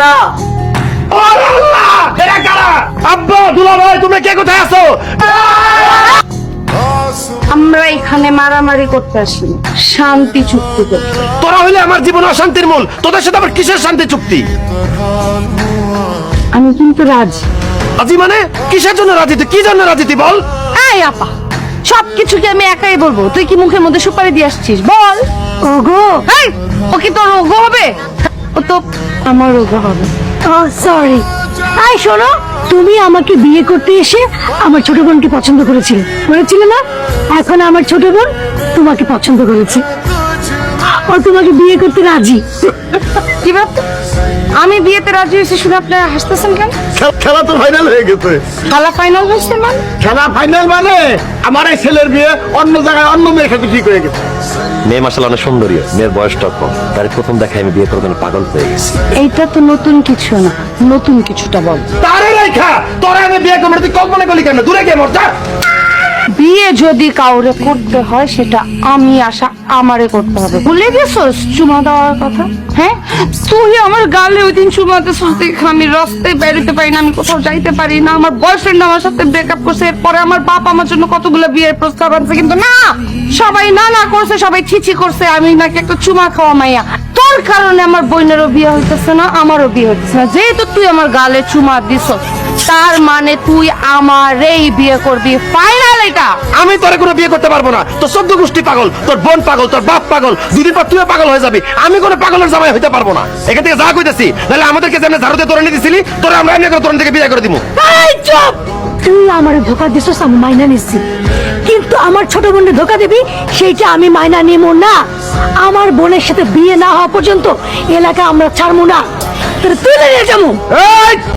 কারা? ওরে আল্লাহ, এরা কারা? আব্বা, দুলা ভাই, তোমরা কে কোথায় আছো? আমরা এখানে মারামারি করতে আসি, শান্তি চুক্তি করতে। তোরা হইলে আমার জীবন অশান্তির মূল, তোদের সাথে আবার কিসের শান্তি চুক্তি? আমি কিন্তু রাজি। রাজি মানে? কিসের জন্য রাজি? তুই কি জন্য রাজি তুই বল? এই আপা, সবকিছু কি আমি একাই বলবো? তুই কি মুখের মধ্যে সুপারি দিয়ে আসছিস? বল। ওগো, এই, ও কি তোর ওগো হবে? ও তো আমার ওগো হবে। সরি। আই শোনো, তুমি আমাকে বিয়ে করতে এসে আমার ছোট বোনকে পছন্দ করেছিলে, বলেছিলে না? এখন আমার ছোট বোন তোমাকে পছন্দ করেছে, ও তোমাকে বিয়ে করতে রাজি। কি ব্যাপার? আমি বিয়েতে রাজি হয়েছি শুনে আপনারা হাসতেছেন কেন? খেলা তো ফাইনাল হয়ে গেছে। খেলা ফাইনাল হয়েছে মানে? খেলা ফাইনাল মানে আমার এই ছেলের বিয়ে অন্য জায়গায় অন্য মেয়ের সাথে ঠিক হয়ে গেছে। মেয়ে মাসাল অনেক সুন্দরী, মেয়ের বয়সটা কম, তার প্রথম দেখায় আমি বিয়ে করতে পাগল হয়ে গেছি। এইটা তো নতুন কিছু না, নতুন কিছুটা বল। তারে রেখা তোরা আমি বিয়ে করবো, তুই কল্পনা করলি কেন? দূরে গিয়ে মর যা। বিয়ে যদি কাউরে করতে হয় সেটা আমি আশা আমারে করতে হবে। ভুলে গেছস চুমা দেওয়ার কথা? হ্যাঁ, তুই আমার গালে ওই দিন চুমা দিছিস দেখে আমি রাস্তায় বেরোতে পারি না, আমি কোথাও যাইতে পারি না। আমার বয়ফ্রেন্ড আমার সাথে ব্রেকআপ করছে, এরপরে আমার বাপ আমার জন্য কতগুলো বিয়ের প্রস্তাব আনছে, কিন্তু না, সবাই না না করছে, সবাই ছিছি করছে আমি নাকি একটা চুমা খাওয়া মাইয়া। তোর কারণে আমার বোনেরও বিয়ে হইতেছে না, আমারও বিয়ে হইতেছে না। যেহেতু তুই আমার গালে চুমা দিছস, তার মানে তুই আমারই বিয়ে করবি, ফাইনাল এটা। আমি তোরে কোনো বিয়ে করতে পারবো না। তোর 14 গোষ্ঠী পাগল, তোর বোন পাগল, তোর বাপ পাগল, দুদিন পর তুইও পাগল হয়ে যাবি। আমি কোনো পাগলের জামাই হইতে পারবো না। এখান থেকে যা কইতেছি, তাহলে আমাদেরকে যেমন ঝাড়ুতে তোরে নিয়ে দিছিলি, তোরা আমরা এমনি করে তোর থেকে বিয়ে করে দিবো। এই চুপ! তুই আমার ধোকা দিছিস, আমি মাইনা নিচ্ছি, কিন্তু আমার ছোট বোনকে ধোকা দিবি সেইটা আমি মাইনা নিব না। আমার বোনের সাথে বিয়ে না হওয়া পর্যন্ত এলাকা আমরা ছাড়বো না, তোর তুলে নিয়ে যাবো। এই